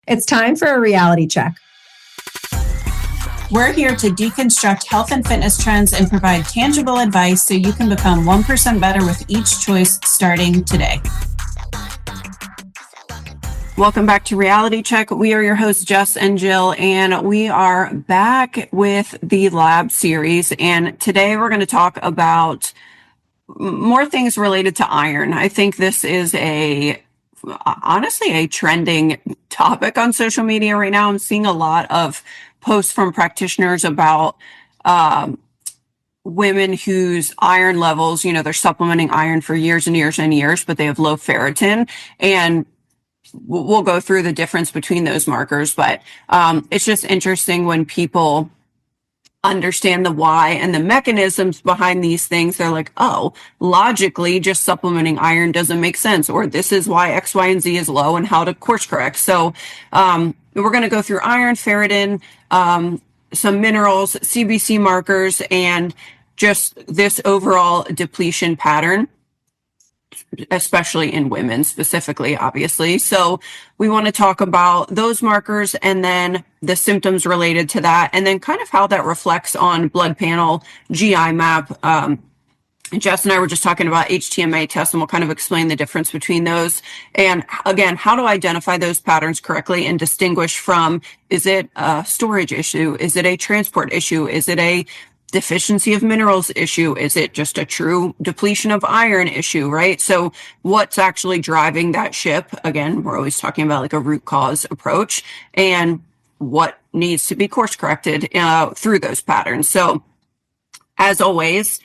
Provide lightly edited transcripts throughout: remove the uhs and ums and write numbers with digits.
It's time for a reality check. We're here to deconstruct health and fitness trends and provide tangible advice so you can become 1% better with each choice starting today. Welcome back to Reality Check. We are your hosts, Jess and Jill, and we are back with the lab series. And today we're going to talk about more things related to iron. I think this is honestly a trending topic on social media right now. I'm seeing a lot of posts from practitioners about women whose iron levels, they're supplementing iron for years and years and years, but they have low ferritin. And we'll go through the difference between those markers, but it's just interesting when people understand the why and the mechanisms behind these things. They're like, oh, logically, just supplementing iron doesn't make sense, or this is why X, Y, and Z is low and how to course correct. So we're going to go through iron, ferritin, some minerals, CBC markers, and just this overall depletion pattern, especially in women specifically, obviously. So we want to talk about those markers and then the symptoms related to that, and then kind of how that reflects on blood panel, GI map. Jess and I were just talking about HTMA tests, and we'll kind of explain the difference between those. And again, how to identify those patterns correctly and distinguish from, is it a storage issue? Is it a transport issue? Is it a deficiency of minerals issue? Is it just a true depletion of iron issue, right? So what's actually driving that ship? Again, we're always talking about like a root cause approach, and what needs to be course corrected through those patterns. So as always,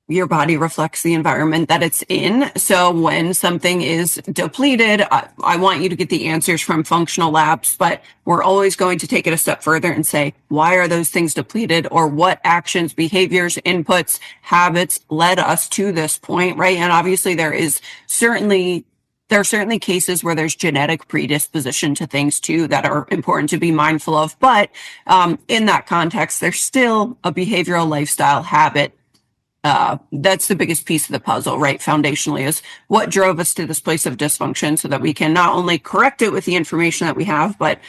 your body reflects the environment that it's in. So when something is depleted, I want you to get the answers from functional labs, but we're always going to take it a step further and say, why are those things depleted, or what actions, behaviors, inputs, habits led us to this point, right? And obviously there are certainly cases where there's genetic predisposition to things too that are important to be mindful of. But in that context, there's still a behavioral lifestyle habit. That's the biggest piece of the puzzle, right? Foundationally, is what drove us to this place of dysfunction, so that we can not only correct it with the information that we have, but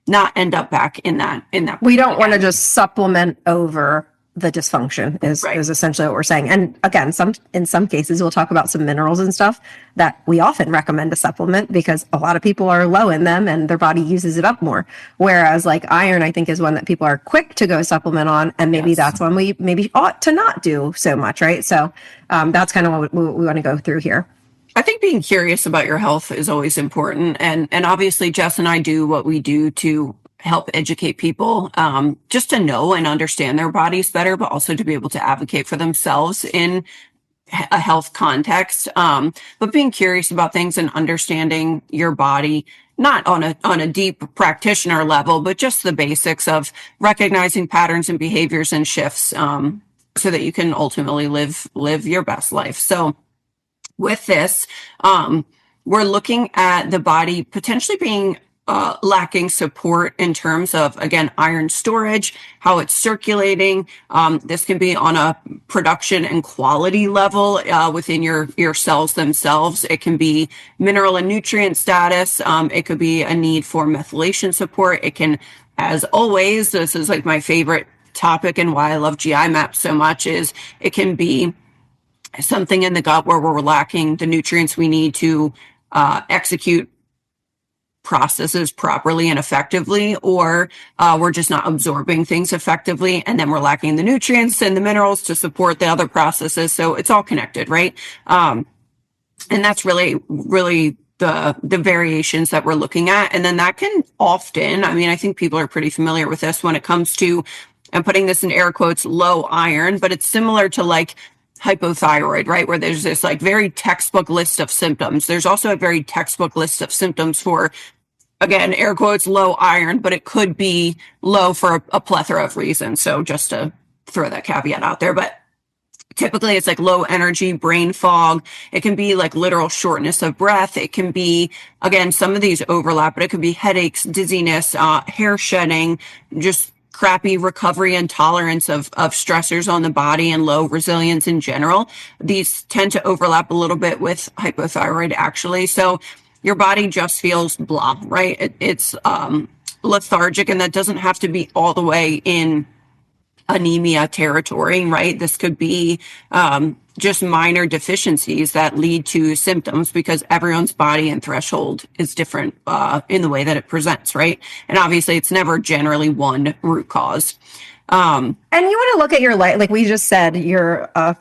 not end up back in that. We don't want to just supplement over the dysfunction is essentially what we're saying. And again, in some cases, we'll talk about some minerals and stuff that we often recommend to supplement because a lot of people are low in them and their body uses it up more. Whereas like iron, I think, is one that people are quick to go supplement on. And maybe that's one we maybe ought to not do so much, right? So that's kind of what we want to go through here. I think being curious about your health is always important. And obviously Jess and I do what we do to help educate people, just to know and understand their bodies better, but also to be able to advocate for themselves in a health context. But being curious about things and understanding your body, not on a deep practitioner level, but just the basics of recognizing patterns and behaviors and shifts, so that you can ultimately live your best life. So with this, we're looking at the body potentially being lacking support in terms of, again, iron storage, how it's circulating. This can be on a production and quality level within your cells themselves. It can be mineral and nutrient status. It could be a need for methylation support. It can, as always, this is like my favorite topic and why I love GI maps so much, is it can be something in the gut where we're lacking the nutrients we need to execute processes properly and effectively, or we're just not absorbing things effectively, and then we're lacking the nutrients and the minerals to support the other processes. So it's all connected, right? And that's really the variations that we're looking at. And then that can often, I think people are pretty familiar with this when it comes to, I'm putting this in air quotes, low iron, but it's similar to like hypothyroid, right? Where there's this like very textbook list of symptoms. There's also a very textbook list of symptoms for, again, air quotes, low iron, but it could be low for a plethora of reasons. So just to throw that caveat out there, but typically it's like low energy, brain fog. It can be like literal shortness of breath. It can be, again, some of these overlap, but it could be headaches, dizziness, hair shedding, just crappy recovery and tolerance of stressors on the body, and low resilience in general. These tend to overlap a little bit with hypothyroid, actually. So your body just feels blah, right? It's lethargic, and that doesn't have to be all the way in anemia territory, right? This could be just minor deficiencies that lead to symptoms, because everyone's body and threshold is different in the way that it presents, right? And obviously it's never generally one root cause. And you want to look at your life, like we just said, you're a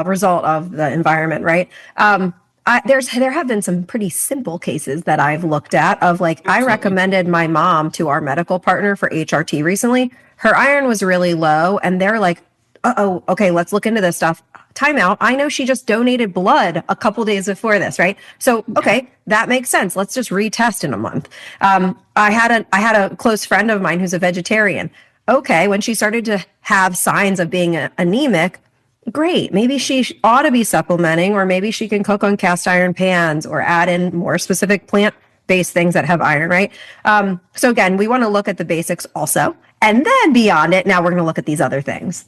result of the environment, right? There have been some pretty simple cases that I've looked at of like, I recommended my mom to our medical partner for HRT recently. Her iron was really low, and they're like, uh-oh, okay, let's look into this stuff. Time out. I know she just donated blood a couple days before this, right? So, okay, that makes sense. Let's just retest in a month. I had a close friend of mine who's a vegetarian. Okay, when she started to have signs of being anemic, great. Maybe she ought to be supplementing, or maybe she can cook on cast iron pans or add in more specific plant-based things that have iron, right? So again, we want to look at the basics also. And then beyond it, now we're going to look at these other things.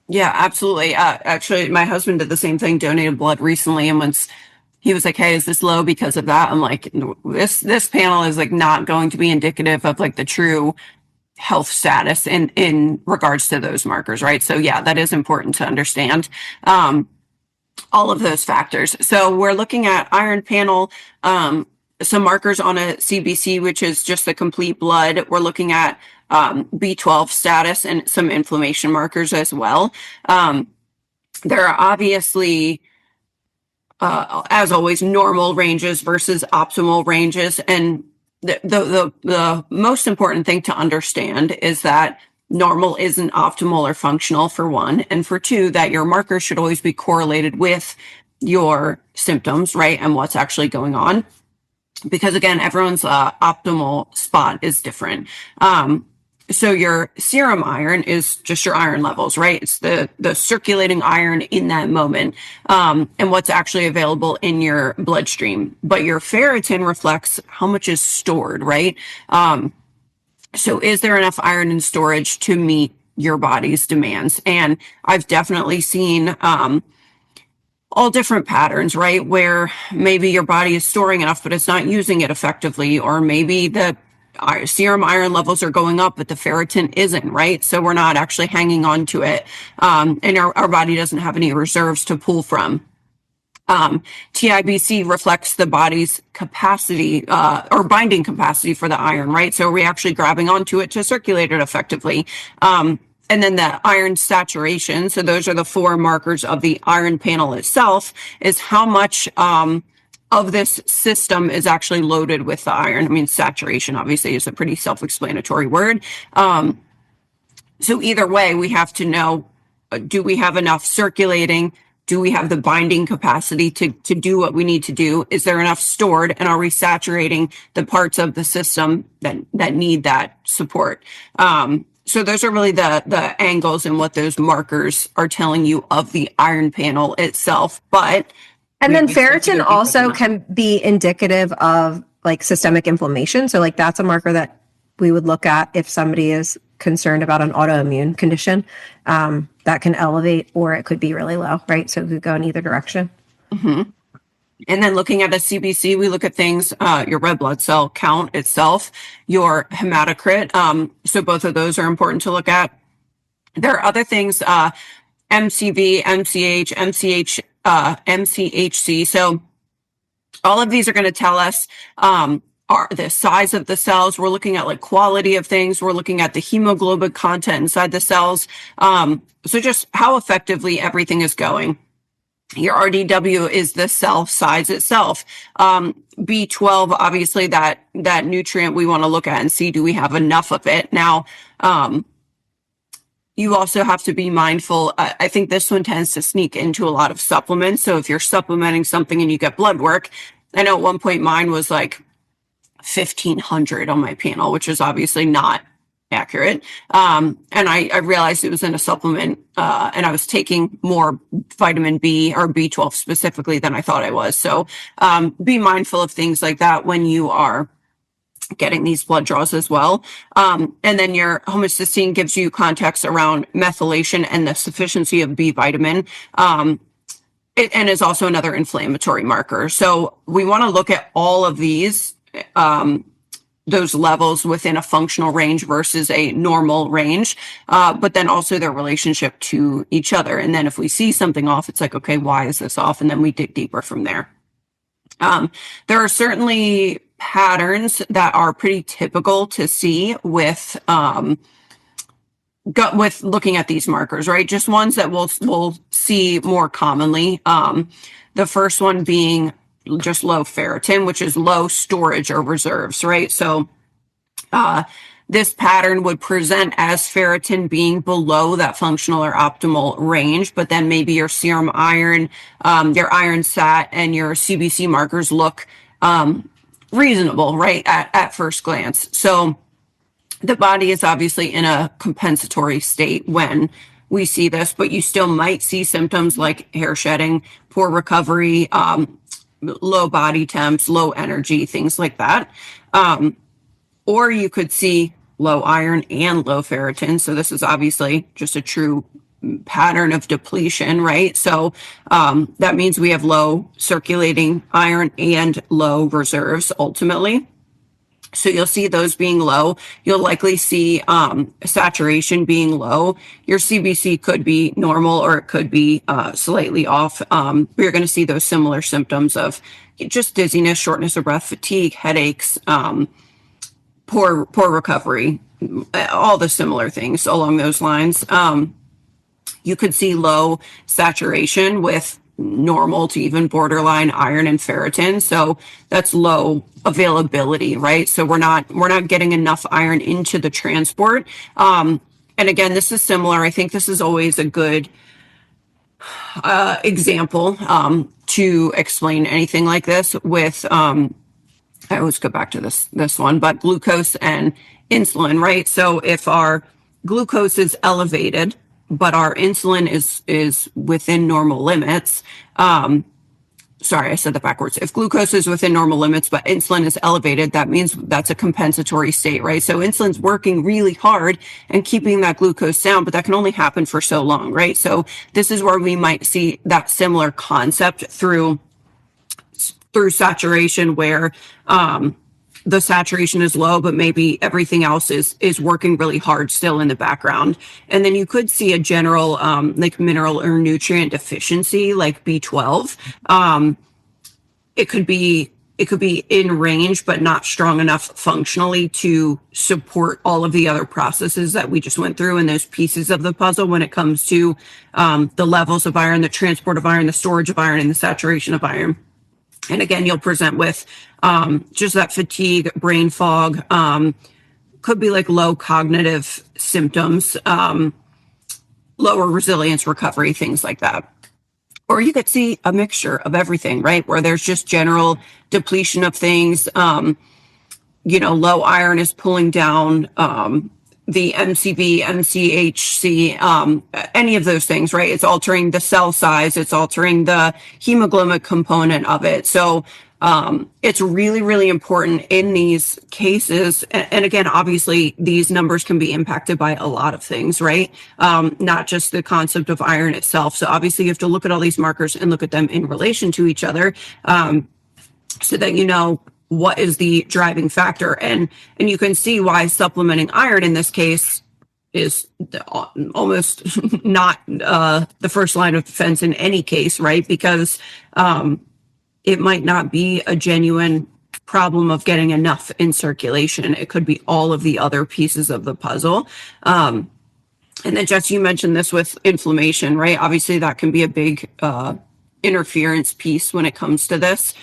Yeah, absolutely. Actually, my husband did the same thing, donated blood recently. And once he was like, hey, is this low because of that? I'm like, this panel is like not going to be indicative of like the true health status in regards to those markers, right? So yeah, that is important to understand all of those factors. So we're looking at iron panel, some markers on a CBC, which is just the complete blood. We're looking at B12 status and some inflammation markers as well. There are obviously, as always, normal ranges versus optimal ranges. And the most important thing to understand is that normal isn't optimal or functional, for one, and for two, that your markers should always be correlated with your symptoms, right? And what's actually going on. Because again, everyone's optimal spot is different. So your serum iron is just your iron levels, right? It's the circulating iron in that moment, and what's actually available in your bloodstream. But your ferritin reflects how much is stored, right? So is there enough iron in storage to meet your body's demands? And I've definitely seen all different patterns, right? Where maybe your body is storing enough, but it's not using it effectively, or maybe the serum iron levels are going up, but the ferritin isn't, right? So we're not actually hanging on to it. And our body doesn't have any reserves to pull from. TIBC reflects the body's capacity, or binding capacity for the iron, right? So are we actually grabbing onto it to circulate it effectively? And then the iron saturation. So those are the 4 markers of the iron panel itself, is how much, of this system is actually loaded with the iron. I mean, saturation obviously is a pretty self-explanatory word. So either way, we have to know, do we have enough circulating? Do we have the binding capacity to do what we need to do? Is there enough stored? And are we saturating the parts of the system that need that support? So those are really the angles and what those markers are telling you of the iron panel itself. And then ferritin also can be indicative of like systemic inflammation. So like that's a marker that we would look at if somebody is concerned about an autoimmune condition, that can elevate, or it could be really low, right? So it could go in either direction. Mm-hmm. And then looking at a CBC, we look at things, your red blood cell count itself, your hematocrit. So both of those are important to look at. There are other things, MCV, MCH, MCHC. So all of these are going to tell us are the size of the cells. We're looking at like quality of things. We're looking at the hemoglobin content inside the cells. So just how effectively everything is going. Your RDW is the cell size itself. B12, obviously that nutrient we want to look at and see, do we have enough of it? Now, you also have to be mindful. I think this one tends to sneak into a lot of supplements. So if you're supplementing something and you get blood work, I know at one point mine was like 1,500 on my panel, which is obviously not accurate. And I realized it was in a supplement, and I was taking more vitamin B or B12 specifically than I thought I was. So be mindful of things like that when you are getting these blood draws as well. And then your homocysteine gives you context around methylation and the sufficiency of B vitamin. and is also another inflammatory marker. So we want to look at all of these, those levels within a functional range versus a normal range, but then also their relationship to each other. And then if we see something off, it's like, okay, why is this off? And then we dig deeper from there. There are certainly patterns that are pretty typical to see with looking at these markers, right? Just ones that we'll see more commonly. The first one being just low ferritin, which is low storage or reserves, right? So this pattern would present as ferritin being below that functional or optimal range, but then maybe your serum iron, your iron sat, and your CBC markers look reasonable, right, at first glance. So the body is obviously in a compensatory state when we see this, but you still might see symptoms like hair shedding, poor recovery, low body temps, low energy, things like that. Or you could see low iron and low ferritin. So this is obviously just a true pattern of depletion, right? So that means we have low circulating iron and low reserves ultimately. So you'll see those being low. You'll likely see saturation being low. Your CBC could be normal or it could be slightly off. You're going to see those similar symptoms of just dizziness, shortness of breath, fatigue, headaches, poor recovery, all the similar things along those lines. You could see low saturation with normal to even borderline iron and ferritin. So that's low availability, right? So we're not getting enough iron into the transport. And again, this is similar. I think this is always a good example to explain anything like this with I always go back to this one, but glucose and insulin, right? So if our glucose is elevated, but our insulin is within normal limits. Sorry, I said that backwards. If glucose is within normal limits, but insulin is elevated, that means that's a compensatory state, right? So insulin's working really hard and keeping that glucose down, but that can only happen for so long, right? So this is where we might see that similar concept through saturation where, the saturation is low, but maybe everything else is working really hard still in the background. And then you could see a general like mineral or nutrient deficiency, like B12. It could be in range, but not strong enough functionally to support all of the other processes that we just went through and those pieces of the puzzle when it comes to the levels of iron, the transport of iron, the storage of iron, and the saturation of iron. And again, you'll present with just that fatigue, brain fog, could be like low cognitive symptoms, lower resilience, recovery, things like that. Or you could see a mixture of everything, right? Where there's just general depletion of things. Low iron is pulling down the MCB, MCHC, any of those things, right? It's altering the cell size. It's altering the hemoglobin component of it. So it's really, really important in these cases. And again, obviously, these numbers can be impacted by a lot of things, right? Not just the concept of iron itself. So obviously, you have to look at all these markers and look at them in relation to each other so that you know what is the driving factor. And you can see why supplementing iron in this case is almost not the first line of defense in any case, right? Because it might not be a genuine problem of getting enough in circulation. It could be all of the other pieces of the puzzle. And then, Jess, you mentioned this with inflammation, right? Obviously, that can be a big interference piece when it comes to this.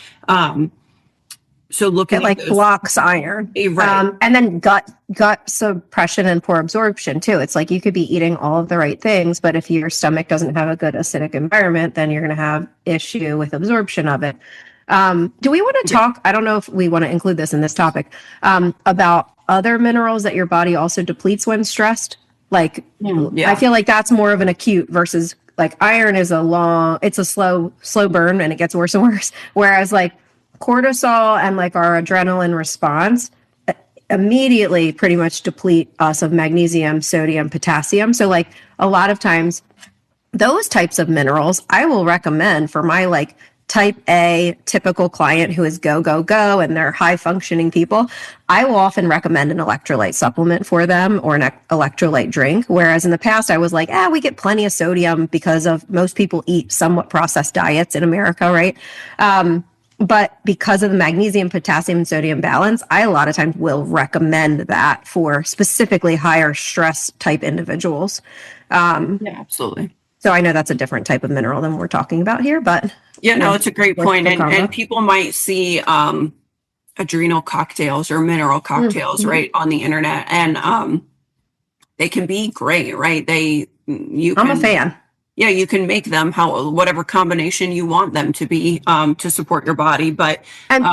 So looking it like at blocks iron, right. And then gut suppression and poor absorption too. It's like you could be eating all of the right things, but if your stomach doesn't have a good acidic environment, then you're going to have issue with absorption of it. Do we want to talk? I don't know if we want to include this in this topic about other minerals that your body also depletes when stressed. Like, I feel like that's more of an acute versus like iron is it's a slow burn and it gets worse and worse. Whereas like cortisol and like our adrenaline response immediately pretty much deplete us of magnesium, sodium, potassium. So like a lot of times those types of minerals, I will recommend for my like type A typical client who is go, go, go, and they're high functioning people. I will often recommend an electrolyte supplement for them or an electrolyte drink. Whereas in the past, I was like, we get plenty of sodium because of most people eat somewhat processed diets in America, right? But because of the magnesium, potassium, and sodium balance, I a lot of times will recommend that for specifically higher stress type individuals. Yeah, absolutely. So I know that's a different type of mineral than we're talking about here, but yeah, no, it's a great point. the And people might see adrenal cocktails or mineral cocktails, right, on the internet, and they can be great, right? I'm a fan. Yeah, you can make them whatever combination you want them to be to support your body, but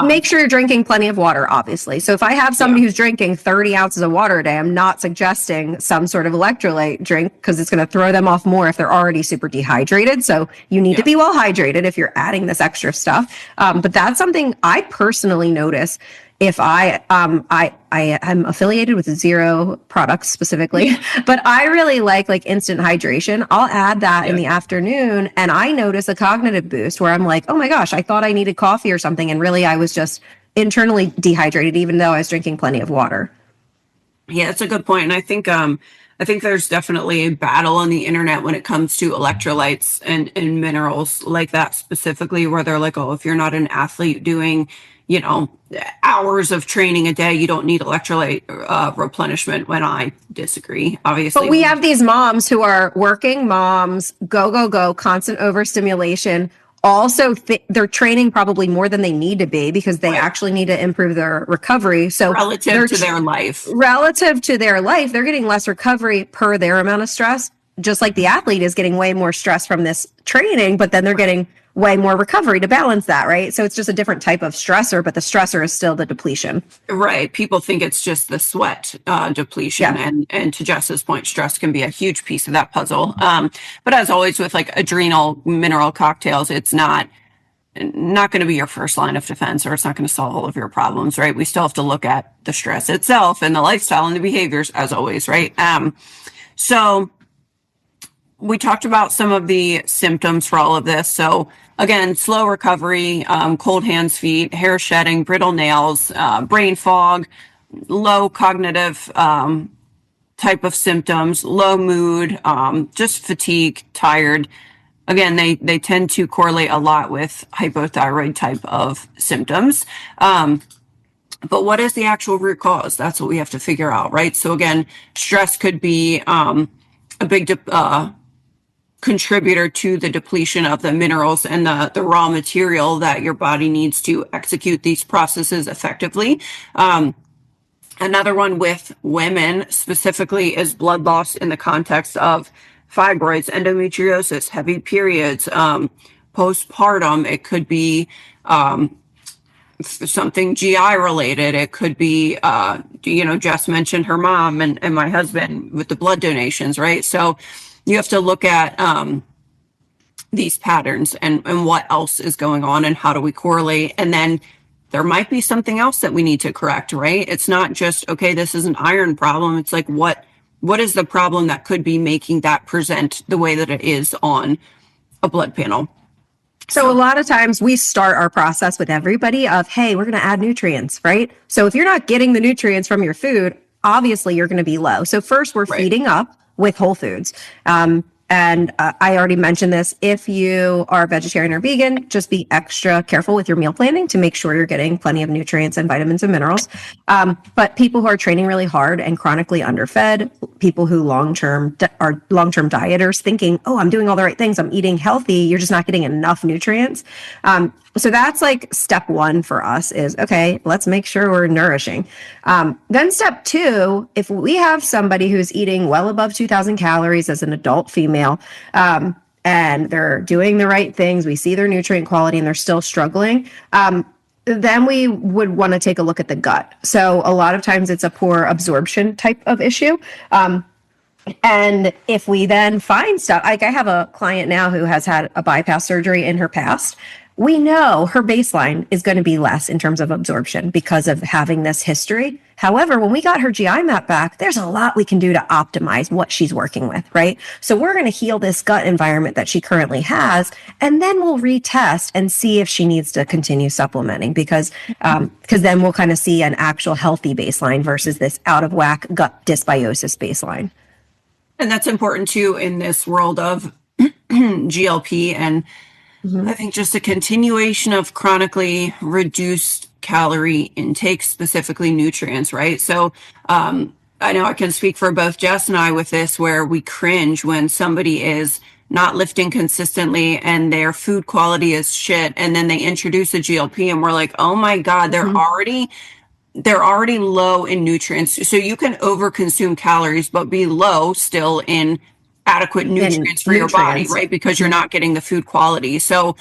make sure you're drinking plenty of water, obviously. So if I have somebody who's drinking 30 ounces of water a day, I'm not suggesting some sort of electrolyte drink because it's going to throw them off more if they're already super dehydrated. So you need to be well hydrated if you're adding this extra stuff. But that's something I personally notice. If I am affiliated with Zero products specifically, but I really like instant hydration. I'll add that in the afternoon, and I notice a cognitive boost where I'm like, oh my gosh, I thought I needed coffee or something, and really I was just internally dehydrated, even though I was drinking plenty of water. Yeah, it's a good point, and I think there's definitely a battle on the internet when it comes to electrolytes and minerals like that specifically, where they're like, oh, if you're not an athlete doing hours of training a day, you don't need electrolyte replenishment, when I disagree, obviously. But we have these moms who are working moms, go, constant overstimulation. Also, they're training probably more than they need to be because they actually need to improve their recovery. So relative to their life, they're getting less recovery per their amount of stress, just like the athlete is getting way more stress from this training, but then they're getting way more recovery to balance that, right? So it's just a different type of stressor, but the stressor is still the depletion. Right. People think it's just the sweat depletion. And to Jess's point, stress can be a huge piece of that puzzle. But as always with like adrenal mineral cocktails, it's not going to be your first line of defense, or it's not going to solve all of your problems, right? We still have to look at the stress itself and the lifestyle and the behaviors as always, right? So we talked about some of the symptoms for all of this. So again, slow recovery, cold hands, feet, hair shedding, brittle nails, brain fog, low cognitive type of symptoms, low mood, just fatigue, tired. Again, they tend to correlate a lot with hypothyroid type of symptoms. But what is the actual root cause? That's what we have to figure out, right? So again, stress could be a big contributor to the depletion of the minerals and the raw material that your body needs to execute these processes effectively. Another one with women specifically is blood loss in the context of fibroids, endometriosis, heavy periods, postpartum. It could be something GI related. It could be, Jess mentioned her mom and my husband with the blood donations, right? So you have to look at these patterns and what else is going on and how do we correlate. And then there might be something else that we need to correct, right? It's not just, okay, this is an iron problem. It's like, what is the problem that could be making that present the way that it is on a blood panel? So a lot of times we start our process with everybody of, hey, we're going to add nutrients, right? So if you're not getting the nutrients from your food, obviously you're going to be low. So first we're feeding up with whole foods. And I already mentioned this. If you are vegetarian or vegan, just be extra careful with your meal planning to make sure you're getting plenty of nutrients and vitamins and minerals. But people who are training really hard and chronically underfed, people who long-term dieters thinking, oh, I'm doing all the right things, I'm eating healthy, you're just not getting enough nutrients. So that's like step one for us is, okay, let's make sure we're nourishing. Then step two, if we have somebody who's eating well above 2,000 calories as an adult female, and they're doing the right things, we see their nutrient quality and they're still struggling, then we would want to take a look at the gut. So a lot of times it's a poor absorption type of issue. And if we then find stuff, like I have a client now who has had a bypass surgery in her past, we know her baseline is going to be less in terms of absorption because of having this history. However, when we got her GI map back, there's a lot we can do to optimize what she's working with, right? So we're going to heal this gut environment that she currently has, and then we'll retest and see if she needs to continue supplementing because then we'll kind of see an actual healthy baseline versus this out of whack gut dysbiosis baseline. And that's important too in this world of GLP and I think just a continuation of chronically reduced calorie intake, specifically nutrients, right? So I know I can speak for both Jess and I with this, where we cringe when somebody is not lifting consistently and their food quality is shit, and then they introduce a GLP and we're like, oh my God, they're already low in nutrients. So you can overconsume calories, but be low still in adequate nutrients for your body, right? Because you're not getting the food quality. So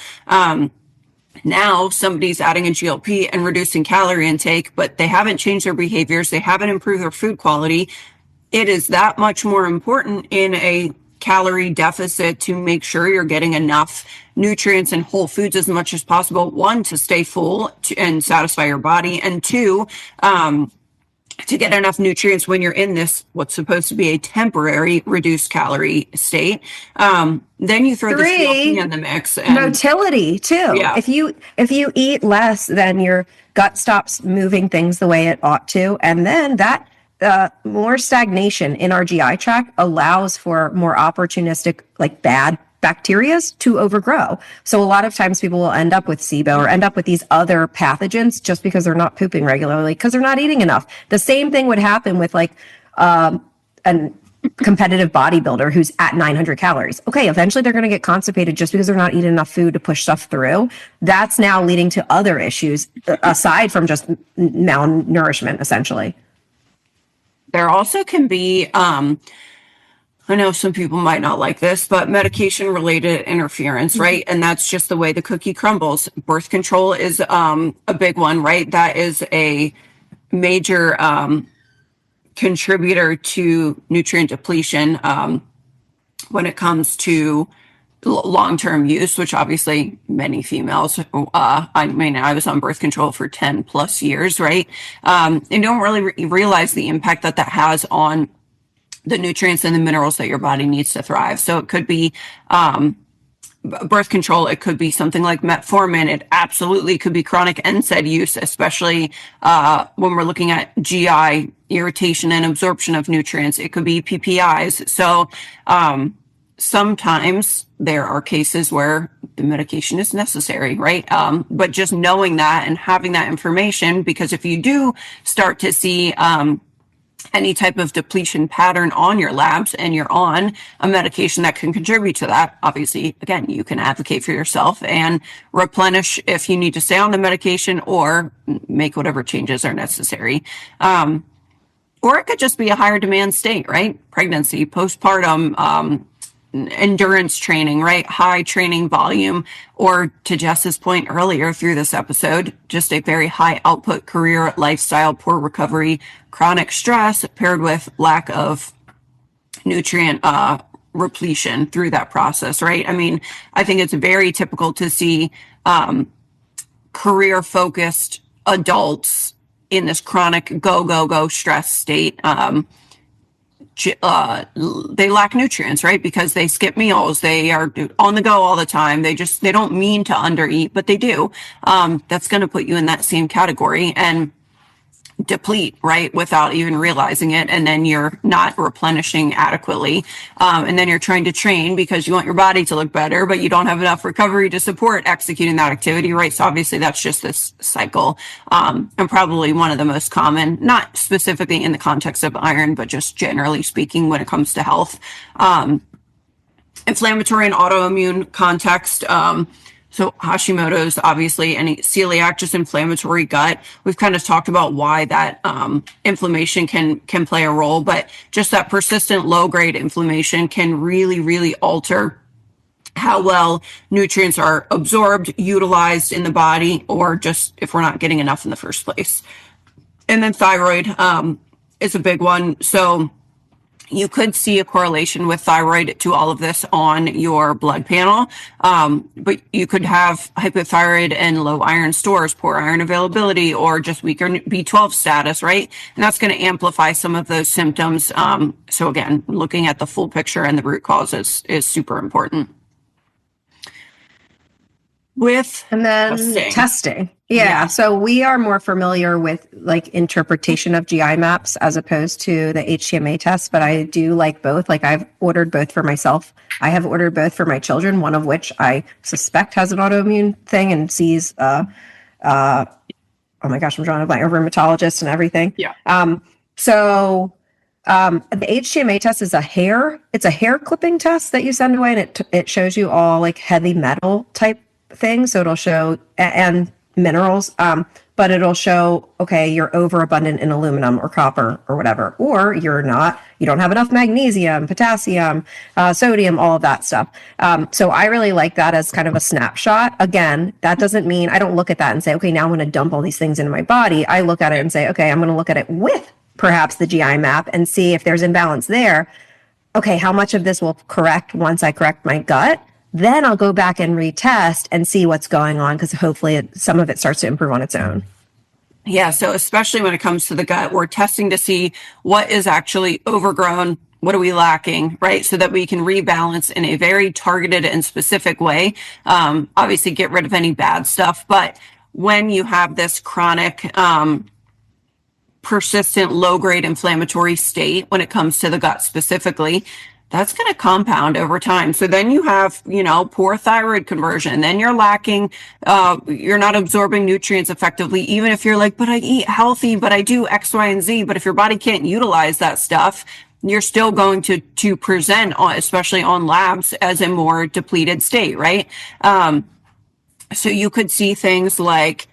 now somebody's adding a GLP and reducing calorie intake, but they haven't changed their behaviors. They haven't improved their food quality. It is that much more important in a calorie deficit to make sure you're getting enough nutrients and whole foods as much as possible. One, to stay full and satisfy your body, and two, to get enough nutrients when you're in this, what's supposed to be a temporary reduced calorie state. Then you throw the GLP in the mix. And motility too. Yeah. If you eat less, then your gut stops moving things the way it ought to. And then that more stagnation in our GI tract allows for more opportunistic, like bad bacteria to overgrow. So a lot of times people will end up with SIBO or end up with these other pathogens just because they're not pooping regularly, because they're not eating enough. The same thing would happen with like a competitive bodybuilder who's at 900 calories. Okay, eventually they're going to get constipated just because they're not eating enough food to push stuff through. That's now leading to other issues aside from just malnourishment, essentially. There also can be, I know some people might not like this, but medication related interference, right? And that's just the way the cookie crumbles. Birth control is a big one, right? That is a major contributor to nutrient depletion when it comes to long-term use, which obviously many females, I mean, I was on birth control for 10 plus years, right? And don't really realize the impact that has on the nutrients and the minerals that your body needs to thrive. So it could be birth control. It could be something like metformin. It absolutely could be chronic NSAID use, especially when we're looking at GI irritation and absorption of nutrients. It could be PPIs. So sometimes there are cases where the medication is necessary, right? But just knowing that and having that information, because if you do start to see any type of depletion pattern on your labs and you're on a medication that can contribute to that, obviously, again, you can advocate for yourself and replenish if you need to stay on the medication or make whatever changes are necessary. Or it could just be a higher demand state, right? Pregnancy, postpartum, endurance training, right? High training volume, or to Jess's point earlier through this episode, just a very high output career lifestyle, poor recovery, chronic stress paired with lack of nutrient repletion through that process, right? I mean, I think it's very typical to see career focused adults in this chronic go stress state. They lack nutrients, right? Because they skip meals. They are on the go all the time. They don't mean to undereat, but they do. That's going to put you in that same category and deplete, right? Without even realizing it. And then you're not replenishing adequately. And then you're trying to train because you want your body to look better, but you don't have enough recovery to support executing that activity, right? So obviously that's just this cycle. And probably one of the most common, not specifically in the context of iron, but just generally speaking when it comes to health. Inflammatory and autoimmune context. So Hashimoto's, obviously, any celiac, just inflammatory gut. We've kind of talked about why that inflammation can play a role, but just that persistent low-grade inflammation can really alter how well nutrients are absorbed, utilized in the body, or just if we're not getting enough in the first place. And then thyroid is a big one. So You could see a correlation with thyroid to all of this on your blood panel, but you could have hypothyroid and low iron stores, poor iron availability, or just weaker B12 status, right? And that's going to amplify some of those symptoms. So again, looking at the full picture and the root cause is super important. And then testing. Yeah. So we are more familiar with like interpretation of GI maps as opposed to the HTMA test, but I do like both. Like I've ordered both for myself. I have ordered both for my children, one of which I suspect has an autoimmune thing and sees, oh my gosh, I'm drawing a blank, a rheumatologist and everything. Yeah. The HTMA test is it's a hair clipping test that you send away, and it shows you all like heavy metal type things. So it'll show and minerals, but it'll show, okay, you're overabundant in aluminum or copper or whatever, or you don't have enough magnesium, potassium, sodium, all of that stuff. So I really like that as kind of a snapshot. Again, that doesn't mean I don't look at that and say, okay, now I'm going to dump all these things into my body. I look at it and say, okay, I'm going to look at it with perhaps the GI map and see if there's imbalance there. Okay, how much of this will correct once I correct my gut? Then I'll go back and retest and see what's going on, because hopefully some of it starts to improve on its own. Yeah. So especially when it comes to the gut, we're testing to see what is actually overgrown. What are we lacking, right? So that we can rebalance in a very targeted and specific way. Obviously get rid of any bad stuff. But when you have this chronic, persistent low-grade inflammatory state when it comes to the gut specifically, that's going to compound over time. So then you have, poor thyroid conversion. Then you're lacking, you're not absorbing nutrients effectively, even if you're like, but I eat healthy, but I do X, Y, and Z. But if your body can't utilize that stuff, you're still going to present, especially on labs, as a more depleted state, right? So you could see things like,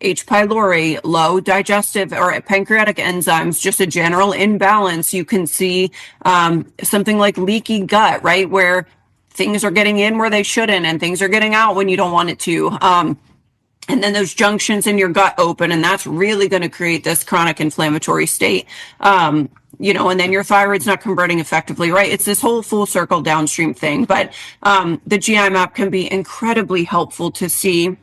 H. pylori, low digestive or pancreatic enzymes, just a general imbalance. You can see something like leaky gut, right? Where things are getting in where they shouldn't and things are getting out when you don't want it to. And then those junctions in your gut open, and that's really going to create this chronic inflammatory state. And then your thyroid's not converting effectively, right? It's this whole full circle downstream thing. But the GI map can be incredibly helpful to see.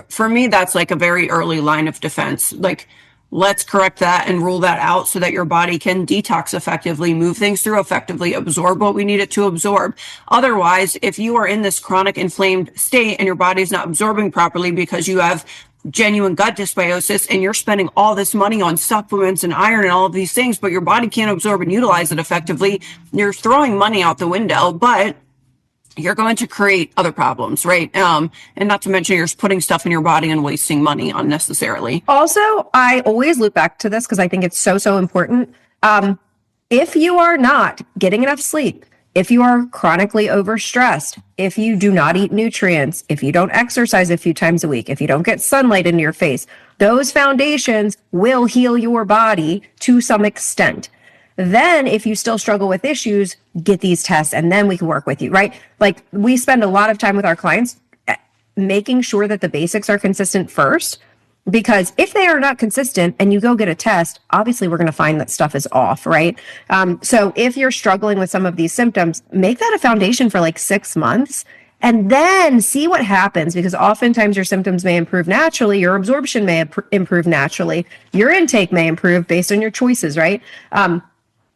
For me, that's like a very early line of defense. Like, let's correct that and rule that out so that your body can detox effectively, move things through effectively, absorb what we need it to absorb. Otherwise, if you are in this chronic inflamed state and your body's not absorbing properly because you have genuine gut dysbiosis and you're spending all this money on supplements and iron and all of these things, but your body can't absorb and utilize it effectively, you're throwing money out the window, but you're going to create other problems, right? And not to mention you're just putting stuff in your body and wasting money unnecessarily. Also, I always loop back to this because I think it's so important. If you are not getting enough sleep, if you are chronically overstressed, if you do not eat nutrients, if you don't exercise a few times a week, if you don't get sunlight into your face, those foundations will heal your body to some extent. Then if you still struggle with issues, get these tests and then we can work with you, right? Like we spend a lot of time with our clients making sure that the basics are consistent first, because if they are not consistent and you go get a test, obviously we're going to find that stuff is off, right? So if you're struggling with some of these symptoms, make that a foundation for like 6 months and then see what happens, because oftentimes your symptoms may improve naturally, your absorption may improve naturally, your intake may improve based on your choices, right?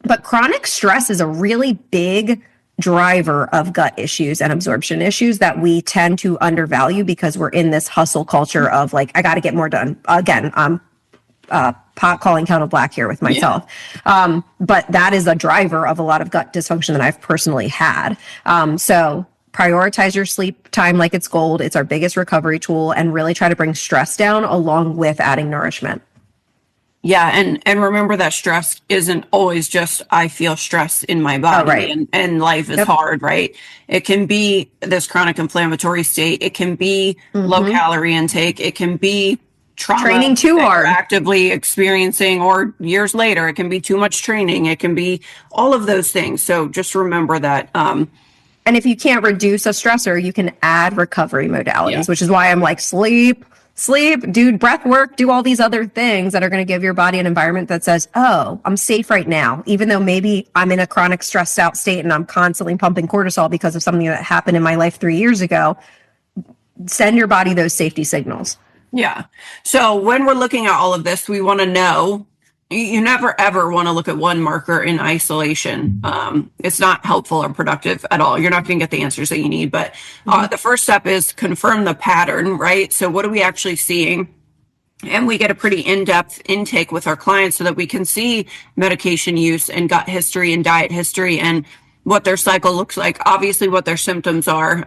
But chronic stress is a really big driver of gut issues and absorption issues that we tend to undervalue because we're in this hustle culture of like, I got to get more done. Again, I'm pot calling kettle black here with myself. Yeah. But that is a driver of a lot of gut dysfunction that I've personally had. So prioritize your sleep time like it's gold. It's our biggest recovery tool, and really try to bring stress down along with adding nourishment. Yeah. And remember that stress isn't always just, I feel stress in my body, right, and life is hard, right? It can be this chronic inflammatory state. It can be low calorie intake. It can be trauma, training too hard, actively experiencing, or years later, it can be too much training. It can be all of those things. So just remember that. And if you can't reduce a stressor, you can add recovery modalities, which is why I'm like sleep, sleep, do breath work, do all these other things that are going to give your body an environment that says, oh, I'm safe right now, even though maybe I'm in a chronic stressed out state and I'm constantly pumping cortisol because of something that happened in my life 3 years ago. Send your body those safety signals. Yeah. So when we're looking at all of this, we want to know, you never ever want to look at one marker in isolation. It's not helpful or productive at all. You're not going to get the answers that you need. But the first step is confirm the pattern, right? So what are we actually seeing? And we get a pretty in-depth intake with our clients so that we can see medication use and gut history and diet history and what their cycle looks like, obviously what their symptoms are.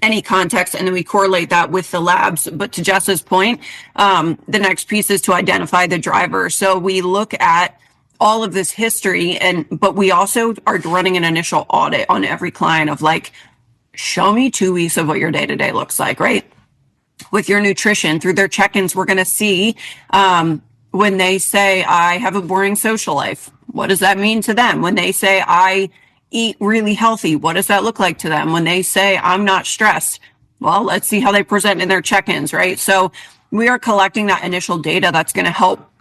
Any context, and then we correlate that with the labs. But to Jess's point, the next piece is to identify the driver. So we look at all of this history, but we also are running an initial audit on every client of like, show me 2 weeks of what your day-to-day looks like, right? With your nutrition, through their check-ins, we're going to see when they say, I have a boring social life, what does that mean to them? When they say, I eat really healthy, what does that look like to them? When they say, I'm not stressed, well, let's see how they present in their check-ins, right? So we are collecting that initial data that's going to help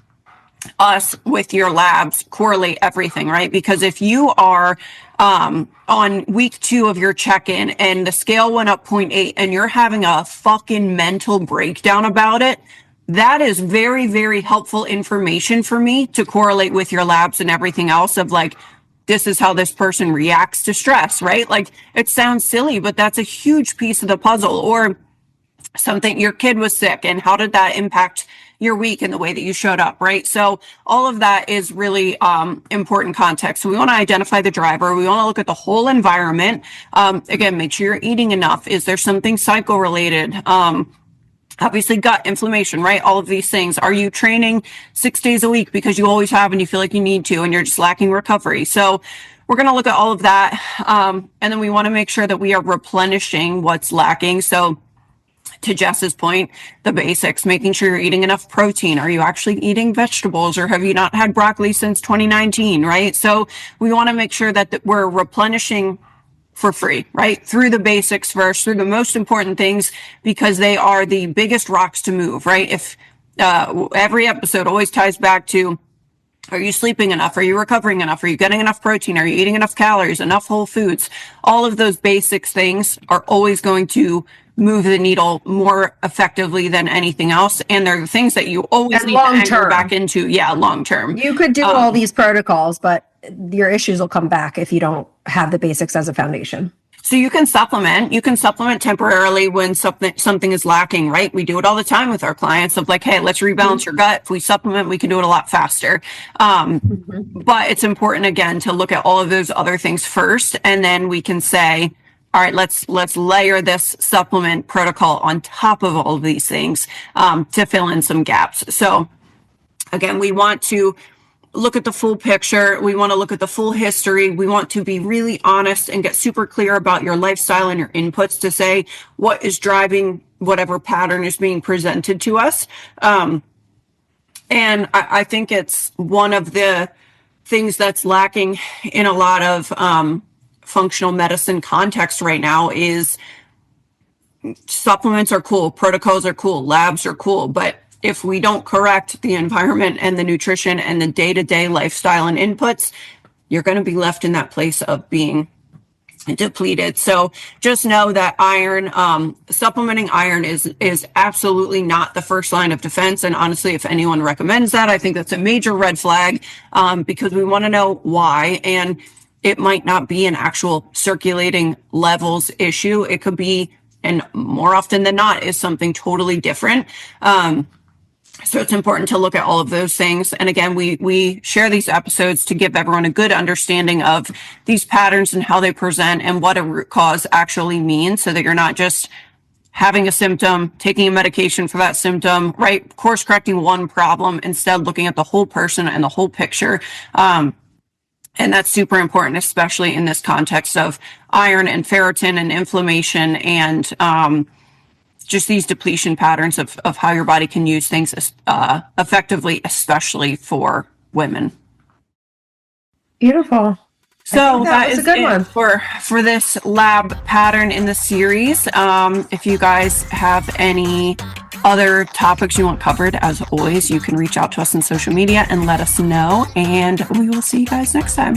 us with your labs correlate everything, right? Because if you are on week 2 of your check-in and the scale went up 0.8 and you're having a fucking mental breakdown about it, that is very, very helpful information for me to correlate with your labs and everything else of like, this is how this person reacts to stress, right? Like, it sounds silly, but that's a huge piece of the puzzle. Or something, your kid was sick, and how did that impact your week and the way that you showed up, right? So all of that is really important context. So we want to identify the driver. We want to look at the whole environment. Again, make sure you're eating enough. Is there something psycho-related? Obviously gut inflammation, right? All of these things. Are you training 6 days a week because you always have and you feel like you need to and you're just lacking recovery? So we're going to look at all of that. And then we want to make sure that we are replenishing what's lacking. So to Jess's point, the basics, making sure you're eating enough protein. Are you actually eating vegetables, or have you not had broccoli since 2019, right? So we want to make sure that we're replenishing for free, right? Through the basics first, through the most important things, because they are the biggest rocks to move, right? If every episode always ties back to, are you sleeping enough? Are you recovering enough? Are you getting enough protein? Are you eating enough calories, enough whole foods? All of those basic things are always going to move the needle more effectively than anything else. And they're the things that you always need to anchor back into. Yeah, long term. You could do all these protocols, but your issues will come back if you don't have the basics as a foundation. So you can supplement. You can supplement temporarily when something is lacking, right? We do it all the time with our clients of like, hey, let's rebalance your gut. If we supplement, we can do it a lot faster. But it's important, again, to look at all of those other things first. And then we can say, all right, let's layer this supplement protocol on top of all of these things to fill in some gaps. So again, we want to look at the full picture. We want to look at the full history. We want to be really honest and get super clear about your lifestyle and your inputs to say what is driving whatever pattern is being presented to us. And I think it's one of the things that's lacking in a lot of functional medicine context right now is supplements are cool, protocols are cool, labs are cool, but if we don't correct the environment and the nutrition and the day-to-day lifestyle and inputs, you're going to be left in that place of being depleted. So just know that iron, supplementing iron is absolutely not the first line of defense. And honestly, if anyone recommends that, I think that's a major red flag, because we want to know why. And it might not be an actual circulating levels issue. It could be, and more often than not, is something totally different. So it's important to look at all of those things. And again, we share these episodes to give everyone a good understanding of these patterns and how they present and what a root cause actually means, so that you're not just having a symptom, taking a medication for that symptom, right? Course correcting one problem, instead looking at the whole person and the whole picture. And that's super important, especially in this context of iron and ferritin and inflammation and just these depletion patterns of how your body can use things effectively, especially for women. Beautiful. So that is a good one for this lab pattern in the series. If you guys have any other topics you want covered, as always, you can reach out to us on social media and let us know. And we will see you guys next time.